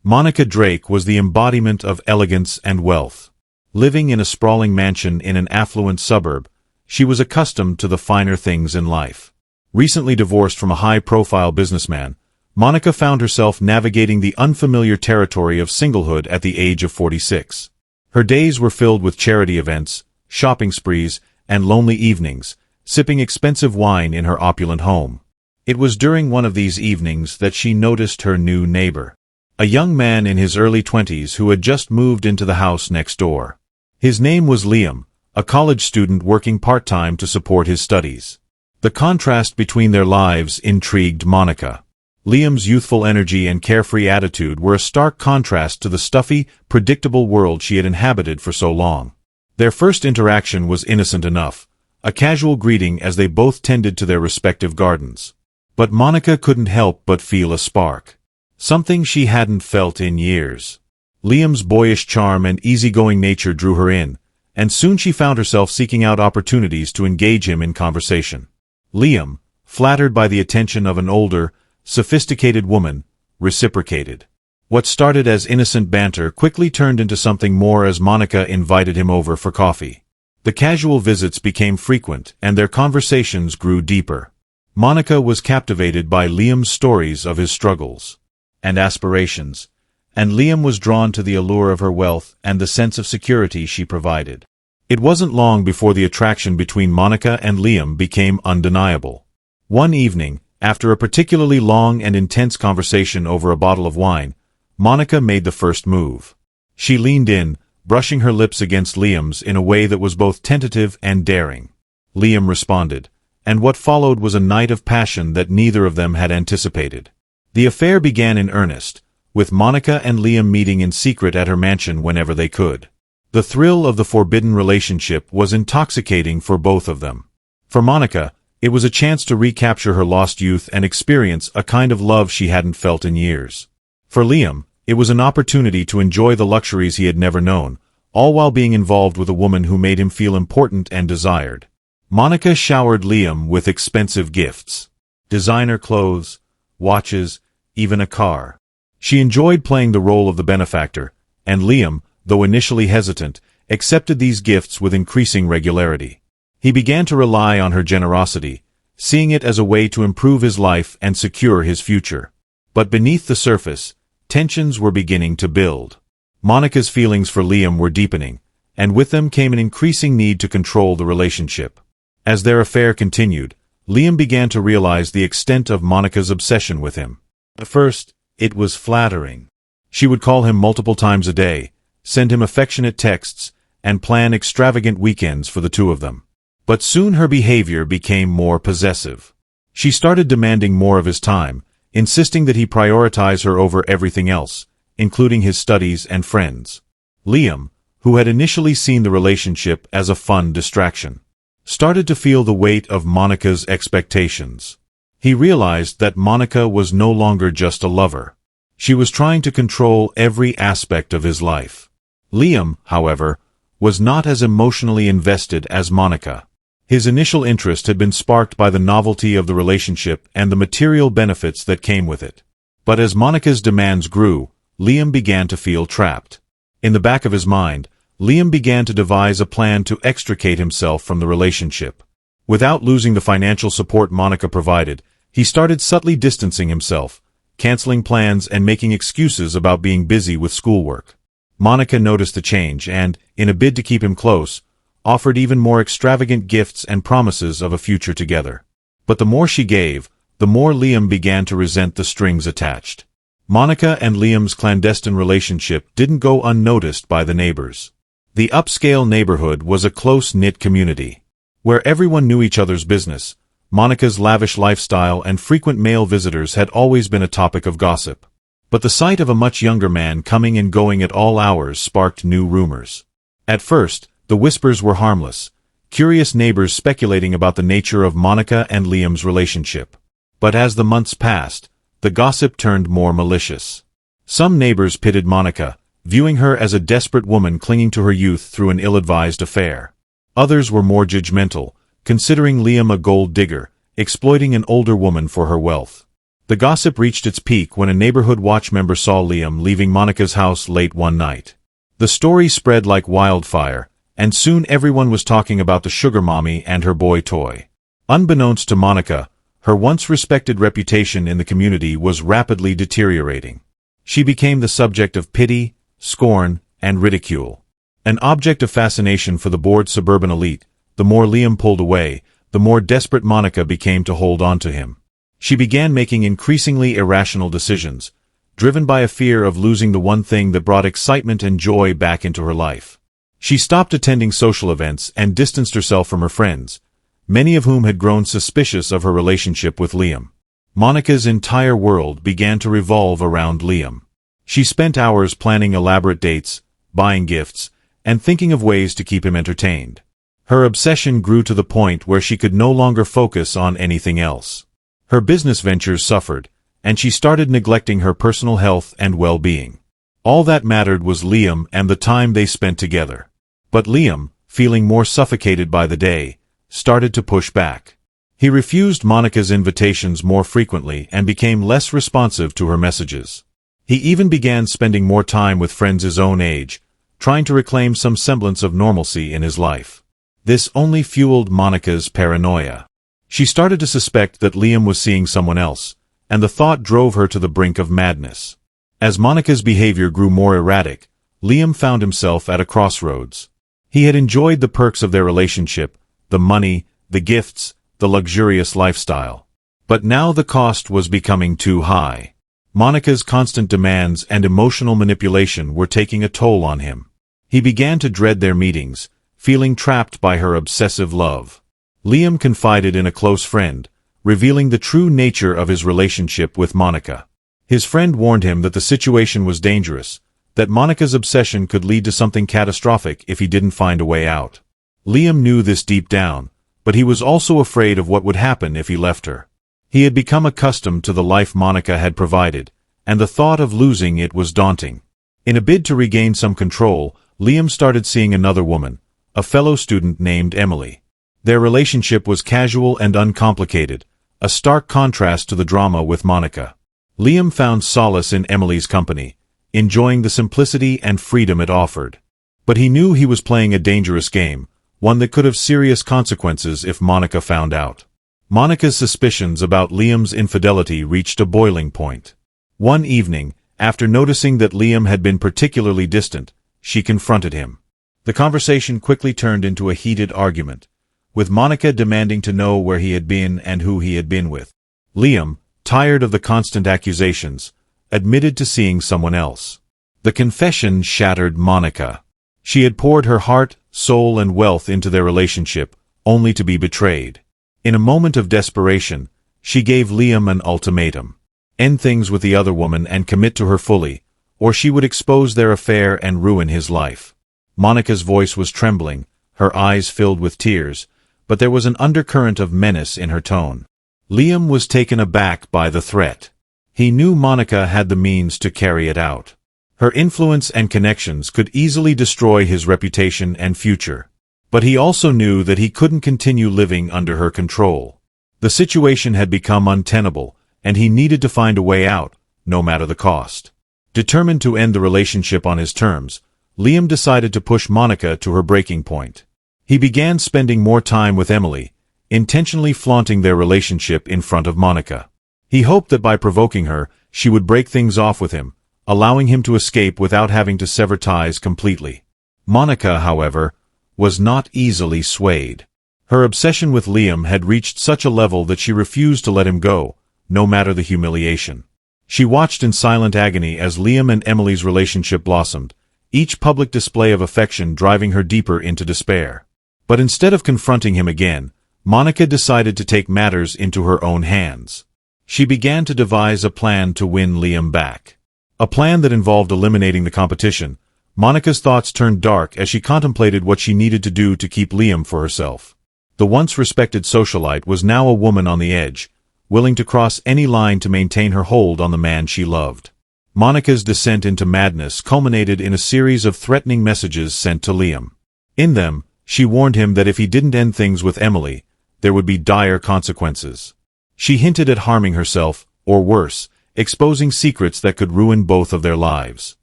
Monica Drake was the embodiment of elegance and wealth. Living in a sprawling mansion in an affluent suburb, she was accustomed to the finer things in life. Recently divorced from a high-profile businessman, Monica found herself navigating the unfamiliar territory of singlehood at the age of 46. Her days were filled with charity events, shopping sprees, and lonely evenings, sipping expensive wine in her opulent home. It was during one of these evenings that she noticed her new neighbor, a young man in his early 20s who had just moved into the house next door. His name was Liam, a college student working part-time to support his studies. The contrast between their lives intrigued Monica. Liam's youthful energy and carefree attitude were a stark contrast to the stuffy, predictable world she had inhabited for so long. Their first interaction was innocent enough, a casual greeting as they both tended to their respective gardens. But Monica couldn't help but feel a spark. Something she hadn't felt in years. Liam's boyish charm and easygoing nature drew her in, and soon she found herself seeking out opportunities to engage him in conversation. Liam, flattered by the attention of an older, sophisticated woman, reciprocated. What started as innocent banter quickly turned into something more as Monica invited him over for coffee. The casual visits became frequent, and their conversations grew deeper. Monica was captivated by Liam's stories of his struggles and aspirations, and Liam was drawn to the allure of her wealth and the sense of security she provided. It wasn't long before the attraction between Monica and Liam became undeniable. One evening, after a particularly long and intense conversation over a bottle of wine, Monica made the first move. She leaned in, brushing her lips against Liam's in a way that was both tentative and daring. Liam responded, and what followed was a night of passion that neither of them had anticipated. The affair began in earnest, with Monica and Liam meeting in secret at her mansion whenever they could. The thrill of the forbidden relationship was intoxicating for both of them. For Monica, it was a chance to recapture her lost youth and experience a kind of love she hadn't felt in years. For Liam, it was an opportunity to enjoy the luxuries he had never known, all while being involved with a woman who made him feel important and desired. Monica showered Liam with expensive gifts. Designer clothes, watches, even a car. She enjoyed playing the role of the benefactor, and Liam, though initially hesitant, accepted these gifts with increasing regularity. He began to rely on her generosity, seeing it as a way to improve his life and secure his future. But beneath the surface, tensions were beginning to build. Monica's feelings for Liam were deepening, and with them came an increasing need to control the relationship. As their affair continued, Liam began to realize the extent of Monica's obsession with him. At first, it was flattering. She would call him multiple times a day, send him affectionate texts, and plan extravagant weekends for the two of them. But soon her behavior became more possessive. She started demanding more of his time, insisting that he prioritize her over everything else, including his studies and friends. Liam, who had initially seen the relationship as a fun distraction, started to feel the weight of Monica's expectations. He realized that Monica was no longer just a lover. She was trying to control every aspect of his life. Liam, however, was not as emotionally invested as Monica. His initial interest had been sparked by the novelty of the relationship and the material benefits that came with it. But as Monica's demands grew, Liam began to feel trapped. In the back of his mind, Liam began to devise a plan to extricate himself from the relationship. Without losing the financial support Monica provided, he started subtly distancing himself, canceling plans and making excuses about being busy with schoolwork. Monica noticed the change and, in a bid to keep him close, offered even more extravagant gifts and promises of a future together. But the more she gave, the more Liam began to resent the strings attached. Monica and Liam's clandestine relationship didn't go unnoticed by the neighbors. The upscale neighborhood was a close-knit community, where everyone knew each other's business. Monica's lavish lifestyle and frequent male visitors had always been a topic of gossip. But the sight of a much younger man coming and going at all hours sparked new rumors. At first, the whispers were harmless, curious neighbors speculating about the nature of Monica and Liam's relationship. But as the months passed, the gossip turned more malicious. Some neighbors pitted Monica, viewing her as a desperate woman clinging to her youth through an ill-advised affair. Others were more judgmental, considering Liam a gold digger, exploiting an older woman for her wealth. The gossip reached its peak when a neighborhood watch member saw Liam leaving Monica's house late one night. The story spread like wildfire, and soon everyone was talking about the sugar mommy and her boy toy. Unbeknownst to Monica, her once respected reputation in the community was rapidly deteriorating. She became the subject of pity, scorn, and ridicule. An object of fascination for the bored suburban elite, the more Liam pulled away, the more desperate Monica became to hold on to him. She began making increasingly irrational decisions, driven by a fear of losing the one thing that brought excitement and joy back into her life. She stopped attending social events and distanced herself from her friends, many of whom had grown suspicious of her relationship with Liam. Monica's entire world began to revolve around Liam. She spent hours planning elaborate dates, buying gifts, and thinking of ways to keep him entertained. Her obsession grew to the point where she could no longer focus on anything else. Her business ventures suffered, and she started neglecting her personal health and well-being. All that mattered was Liam and the time they spent together. But Liam, feeling more suffocated by the day, started to push back. He refused Monica's invitations more frequently and became less responsive to her messages. He even began spending more time with friends his own age, trying to reclaim some semblance of normalcy in his life. This only fueled Monica's paranoia. She started to suspect that Liam was seeing someone else, and the thought drove her to the brink of madness. As Monica's behavior grew more erratic, Liam found himself at a crossroads. He had enjoyed the perks of their relationship, the money, the gifts, the luxurious lifestyle. But now the cost was becoming too high. Monica's constant demands and emotional manipulation were taking a toll on him. He began to dread their meetings, feeling trapped by her obsessive love. Liam confided in a close friend, revealing the true nature of his relationship with Monica. His friend warned him that the situation was dangerous, that Monica's obsession could lead to something catastrophic if he didn't find a way out. Liam knew this deep down, but he was also afraid of what would happen if he left her. He had become accustomed to the life Monica had provided, and the thought of losing it was daunting. In a bid to regain some control, Liam started seeing another woman, a fellow student named Emily. Their relationship was casual and uncomplicated, a stark contrast to the drama with Monica. Liam found solace in Emily's company, enjoying the simplicity and freedom it offered. But he knew he was playing a dangerous game, one that could have serious consequences if Monica found out. Monica's suspicions about Liam's infidelity reached a boiling point. One evening, after noticing that Liam had been particularly distant, she confronted him. The conversation quickly turned into a heated argument, with Monica demanding to know where he had been and who he had been with. Liam, tired of the constant accusations, admitted to seeing someone else. The confession shattered Monica. She had poured her heart, soul, and wealth into their relationship, only to be betrayed. In a moment of desperation, she gave Liam an ultimatum: end things with the other woman and commit to her fully, or she would expose their affair and ruin his life. Monica's voice was trembling, her eyes filled with tears, but there was an undercurrent of menace in her tone. Liam was taken aback by the threat. He knew Monica had the means to carry it out. Her influence and connections could easily destroy his reputation and future. But he also knew that he couldn't continue living under her control. The situation had become untenable, and he needed to find a way out, no matter the cost. Determined to end the relationship on his terms, Liam decided to push Monica to her breaking point. He began spending more time with Emily, intentionally flaunting their relationship in front of Monica. He hoped that by provoking her, she would break things off with him, allowing him to escape without having to sever ties completely. Monica, however, was not easily swayed. Her obsession with Liam had reached such a level that she refused to let him go, no matter the humiliation. She watched in silent agony as Liam and Emily's relationship blossomed, each public display of affection driving her deeper into despair. But instead of confronting him again, Monica decided to take matters into her own hands. She began to devise a plan to win Liam back. A plan that involved eliminating the competition. Monica's thoughts turned dark as she contemplated what she needed to do to keep Liam for herself. The once respected socialite was now a woman on the edge, willing to cross any line to maintain her hold on the man she loved. Monica's descent into madness culminated in a series of threatening messages sent to Liam. In them, she warned him that if he didn't end things with Emily, there would be dire consequences. She hinted at harming herself, or worse, exposing secrets that could ruin both of their lives.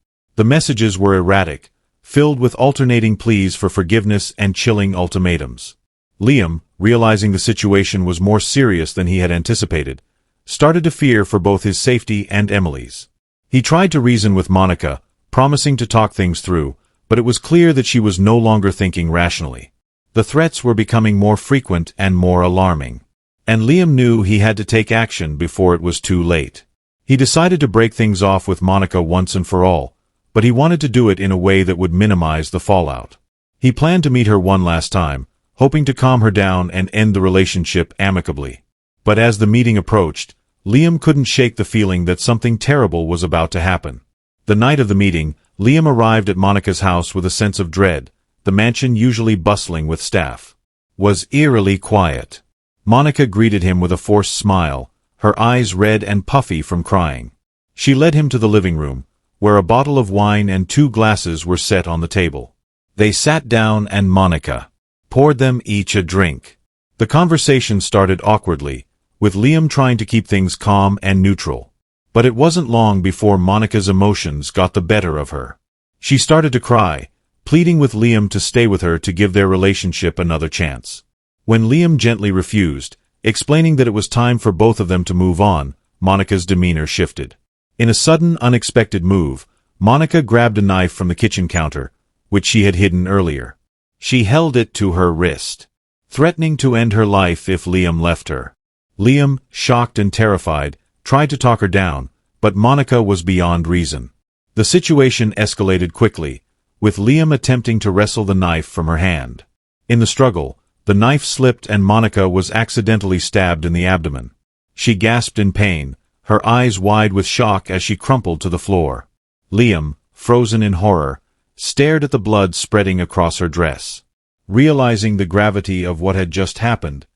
The messages were erratic, filled with alternating pleas for forgiveness and chilling ultimatums. Liam, realizing the situation was more serious than he had anticipated, started to fear for both his safety and Emily's. He tried to reason with Monica, promising to talk things through, but it was clear that she was no longer thinking rationally. The threats were becoming more frequent and more alarming. And Liam knew he had to take action before it was too late. He decided to break things off with Monica once and for all, but he wanted to do it in a way that would minimize the fallout. He planned to meet her one last time, hoping to calm her down and end the relationship amicably. But as the meeting approached, Liam couldn't shake the feeling that something terrible was about to happen. The night of the meeting, Liam arrived at Monica's house with a sense of dread. The mansion, usually bustling with staff, was eerily quiet. Monica greeted him with a forced smile, her eyes red and puffy from crying. She led him to the living room, where a bottle of wine and 2 glasses were set on the table. They sat down and Monica poured them each a drink. The conversation started awkwardly, with Liam trying to keep things calm and neutral. But it wasn't long before Monica's emotions got the better of her. She started to cry, pleading with Liam to stay with her to give their relationship another chance. When Liam gently refused, explaining that it was time for both of them to move on, Monica's demeanor shifted. In a sudden, unexpected move, Monica grabbed a knife from the kitchen counter, which she had hidden earlier. She held it to her wrist, threatening to end her life if Liam left her. Liam, shocked and terrified, tried to talk her down, but Monica was beyond reason. The situation escalated quickly, with Liam attempting to wrestle the knife from her hand. In the struggle, the knife slipped and Monica was accidentally stabbed in the abdomen. She gasped in pain, her eyes wide with shock as she crumpled to the floor. Liam, frozen in horror, stared at the blood spreading across her dress. Realizing the gravity of what had just happened,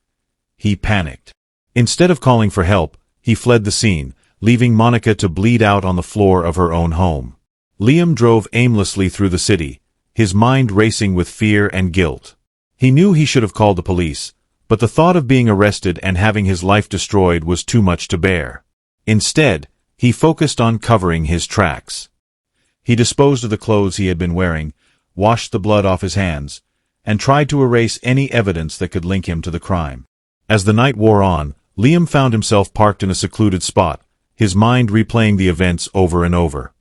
he panicked. Instead of calling for help, he fled the scene, leaving Monica to bleed out on the floor of her own home. Liam drove aimlessly through the city, his mind racing with fear and guilt. He knew he should have called the police, but the thought of being arrested and having his life destroyed was too much to bear. Instead, he focused on covering his tracks. He disposed of the clothes he had been wearing, washed the blood off his hands, and tried to erase any evidence that could link him to the crime. As the night wore on, Liam found himself parked in a secluded spot, his mind replaying the events over and over.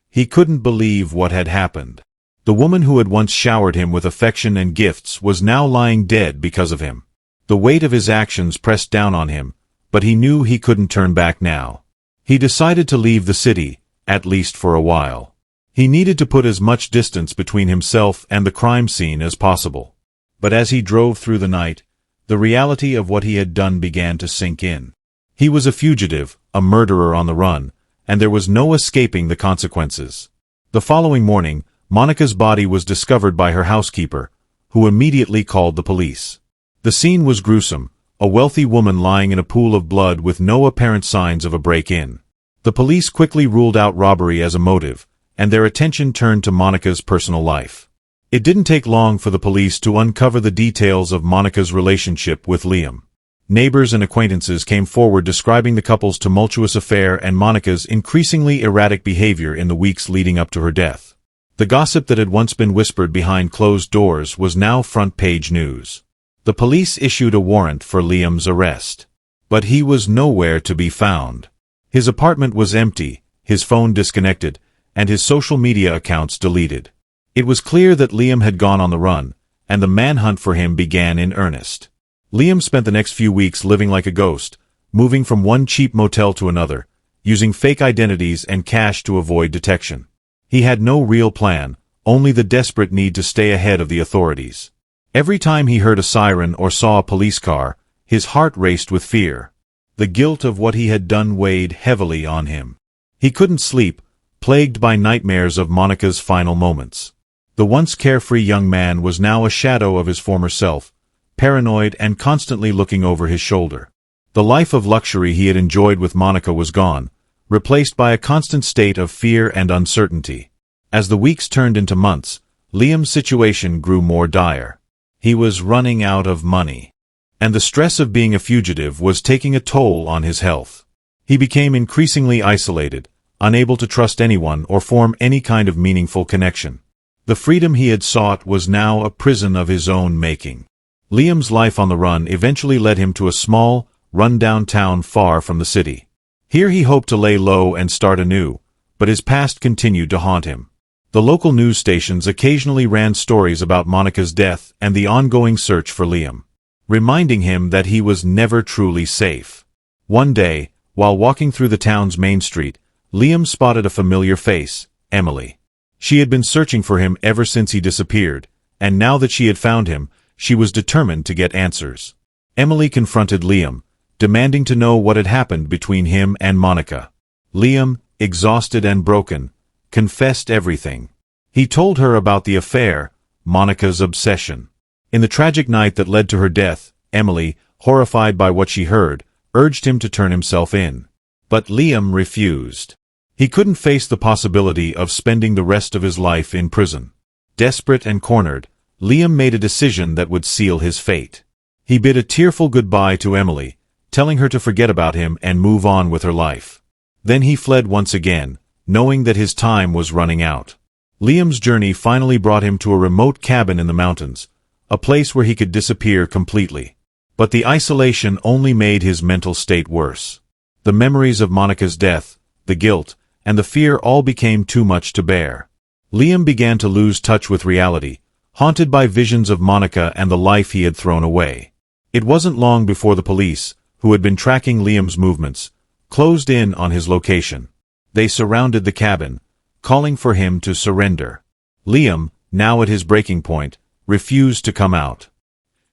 He couldn't believe what had happened. The woman who had once showered him with affection and gifts was now lying dead because of him. The weight of his actions pressed down on him, but he knew he couldn't turn back now. He decided to leave the city, at least for a while. He needed to put as much distance between himself and the crime scene as possible. But as he drove through the night, the reality of what he had done began to sink in. He was a fugitive, a murderer on the run, and there was no escaping the consequences. The following morning, Monica's body was discovered by her housekeeper, who immediately called the police. The scene was gruesome, a wealthy woman lying in a pool of blood with no apparent signs of a break-in. The police quickly ruled out robbery as a motive, and their attention turned to Monica's personal life. It didn't take long for the police to uncover the details of Monica's relationship with Liam. Neighbors and acquaintances came forward describing the couple's tumultuous affair and Monica's increasingly erratic behavior in the weeks leading up to her death. The gossip that had once been whispered behind closed doors was now front-page news. The police issued a warrant for Liam's arrest. But he was nowhere to be found. His apartment was empty, his phone disconnected, and his social media accounts deleted. It was clear that Liam had gone on the run, and the manhunt for him began in earnest. Liam spent the next few weeks living like a ghost, moving from one cheap motel to another, using fake identities and cash to avoid detection. He had no real plan, only the desperate need to stay ahead of the authorities. Every time he heard a siren or saw a police car, his heart raced with fear. The guilt of what he had done weighed heavily on him. He couldn't sleep, plagued by nightmares of Monica's final moments. The once carefree young man was now a shadow of his former self, paranoid and constantly looking over his shoulder. The life of luxury he had enjoyed with Monica was gone, replaced by a constant state of fear and uncertainty. As the weeks turned into months, Liam's situation grew more dire. He was running out of money, and the stress of being a fugitive was taking a toll on his health. He became increasingly isolated, unable to trust anyone or form any kind of meaningful connection. The freedom he had sought was now a prison of his own making. Liam's life on the run eventually led him to a small, run-down town far from the city. Here he hoped to lay low and start anew, but his past continued to haunt him. The local news stations occasionally ran stories about Monica's death and the ongoing search for Liam, reminding him that he was never truly safe. One day, while walking through the town's main street, Liam spotted a familiar face, Emily. She had been searching for him ever since he disappeared, and now that she had found him, she was determined to get answers. Emily confronted Liam, demanding to know what had happened between him and Monica. Liam, exhausted and broken, confessed everything. He told her about the affair, Monica's obsession. In the tragic night that led to her death, Emily, horrified by what she heard, urged him to turn himself in. But Liam refused. He couldn't face the possibility of spending the rest of his life in prison. Desperate and cornered, Liam made a decision that would seal his fate. He bid a tearful goodbye to Emily, telling her to forget about him and move on with her life. Then he fled once again, knowing that his time was running out. Liam's journey finally brought him to a remote cabin in the mountains, a place where he could disappear completely. But the isolation only made his mental state worse. The memories of Monica's death, the guilt, and the fear all became too much to bear. Liam began to lose touch with reality, haunted by visions of Monica and the life he had thrown away. It wasn't long before the police, who had been tracking Liam's movements, closed in on his location. They surrounded the cabin, calling for him to surrender. Liam, now at his breaking point, refused to come out.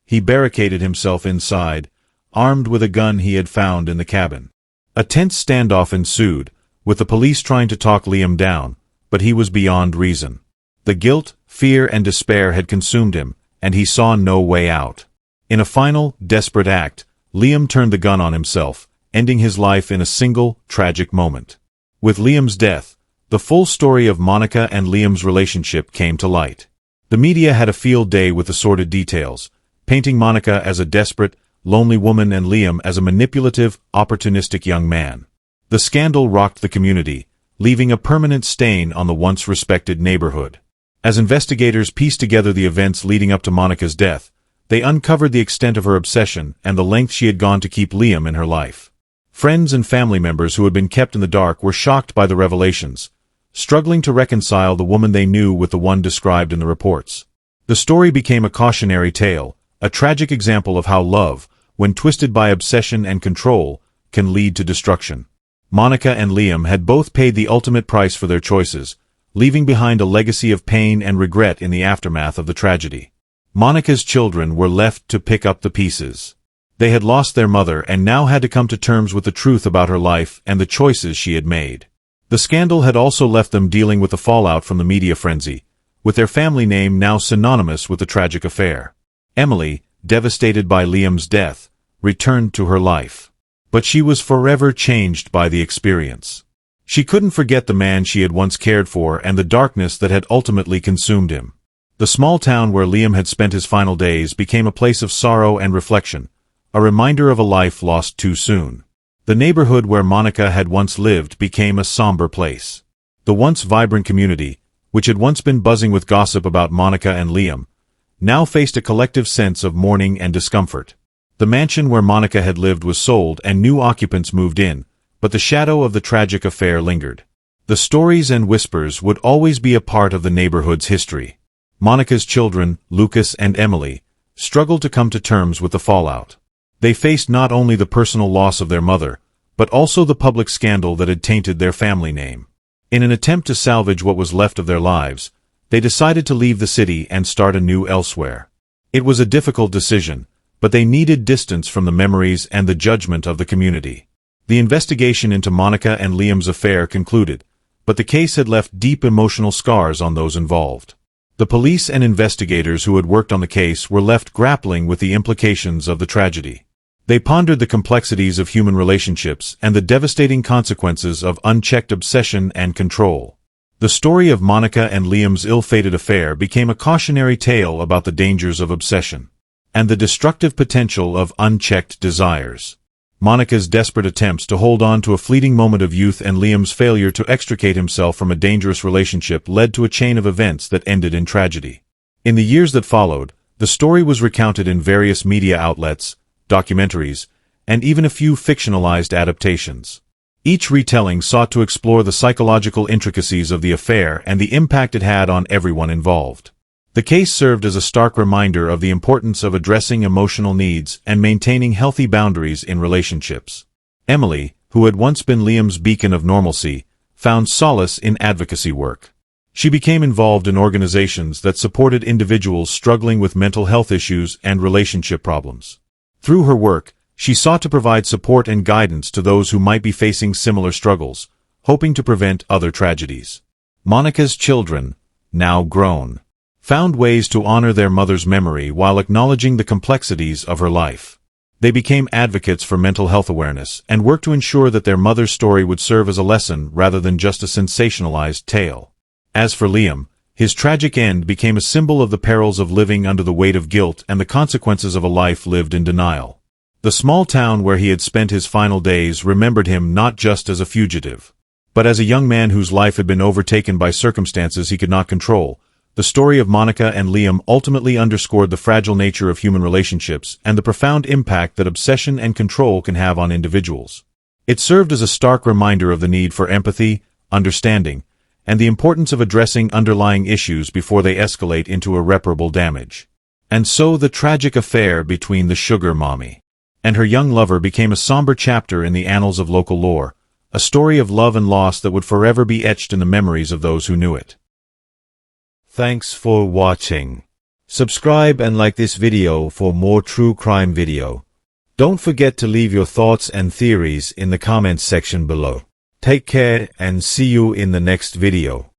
He barricaded himself inside, armed with a gun he had found in the cabin. A tense standoff ensued, with the police trying to talk Liam down, but he was beyond reason. The guilt, fear, and despair had consumed him, and he saw no way out. In a final, desperate act, Liam turned the gun on himself, ending his life in a single, tragic moment. With Liam's death, the full story of Monica and Liam's relationship came to light. The media had a field day with the sordid details, painting Monica as a desperate, lonely woman and Liam as a manipulative, opportunistic young man. The scandal rocked the community, leaving a permanent stain on the once respected neighborhood. As investigators pieced together the events leading up to Monica's death, they uncovered the extent of her obsession and the length she had gone to keep Liam in her life. Friends and family members who had been kept in the dark were shocked by the revelations, struggling to reconcile the woman they knew with the one described in the reports. The story became a cautionary tale, a tragic example of how love, when twisted by obsession and control, can lead to destruction. Monica and Liam had both paid the ultimate price for their choices, leaving behind a legacy of pain and regret in the aftermath of the tragedy. Monica's children were left to pick up the pieces. They had lost their mother and now had to come to terms with the truth about her life and the choices she had made. The scandal had also left them dealing with the fallout from the media frenzy, with their family name now synonymous with the tragic affair. Emily, devastated by Liam's death, returned to her life. But she was forever changed by the experience. She couldn't forget the man she had once cared for and the darkness that had ultimately consumed him. The small town where Liam had spent his final days became a place of sorrow and reflection, a reminder of a life lost too soon. The neighborhood where Monica had once lived became a somber place. The once vibrant community, which had once been buzzing with gossip about Monica and Liam, now faced a collective sense of mourning and discomfort. The mansion where Monica had lived was sold and new occupants moved in, but the shadow of the tragic affair lingered. The stories and whispers would always be a part of the neighborhood's history. Monica's children, Lucas and Emily, struggled to come to terms with the fallout. They faced not only the personal loss of their mother, but also the public scandal that had tainted their family name. In an attempt to salvage what was left of their lives, they decided to leave the city and start anew elsewhere. It was a difficult decision, but they needed distance from the memories and the judgment of the community. The investigation into Monica and Liam's affair concluded, but the case had left deep emotional scars on those involved. The police and investigators who had worked on the case were left grappling with the implications of the tragedy. They pondered the complexities of human relationships and the devastating consequences of unchecked obsession and control. The story of Monica and Liam's ill-fated affair became a cautionary tale about the dangers of obsession and the destructive potential of unchecked desires. Monica's desperate attempts to hold on to a fleeting moment of youth and Liam's failure to extricate himself from a dangerous relationship led to a chain of events that ended in tragedy. In the years that followed, the story was recounted in various media outlets, documentaries, and even a few fictionalized adaptations. Each retelling sought to explore the psychological intricacies of the affair and the impact it had on everyone involved. The case served as a stark reminder of the importance of addressing emotional needs and maintaining healthy boundaries in relationships. Emily, who had once been Liam's beacon of normalcy, found solace in advocacy work. She became involved in organizations that supported individuals struggling with mental health issues and relationship problems. Through her work, she sought to provide support and guidance to those who might be facing similar struggles, hoping to prevent other tragedies. Monica's children, now grown, found ways to honor their mother's memory while acknowledging the complexities of her life. They became advocates for mental health awareness and worked to ensure that their mother's story would serve as a lesson rather than just a sensationalized tale. As for Liam, his tragic end became a symbol of the perils of living under the weight of guilt and the consequences of a life lived in denial. The small town where he had spent his final days remembered him not just as a fugitive, but as a young man whose life had been overtaken by circumstances he could not control. The story of Monica and Liam ultimately underscored the fragile nature of human relationships and the profound impact that obsession and control can have on individuals. It served as a stark reminder of the need for empathy, understanding, and the importance of addressing underlying issues before they escalate into irreparable damage. And so the tragic affair between the sugar mommy and her young lover became a somber chapter in the annals of local lore, a story of love and loss that would forever be etched in the memories of those who knew it. Thanks for watching. Subscribe and like this video for more true crime video. Don't forget to leave your thoughts and theories in the comments section below. Take care and see you in the next video.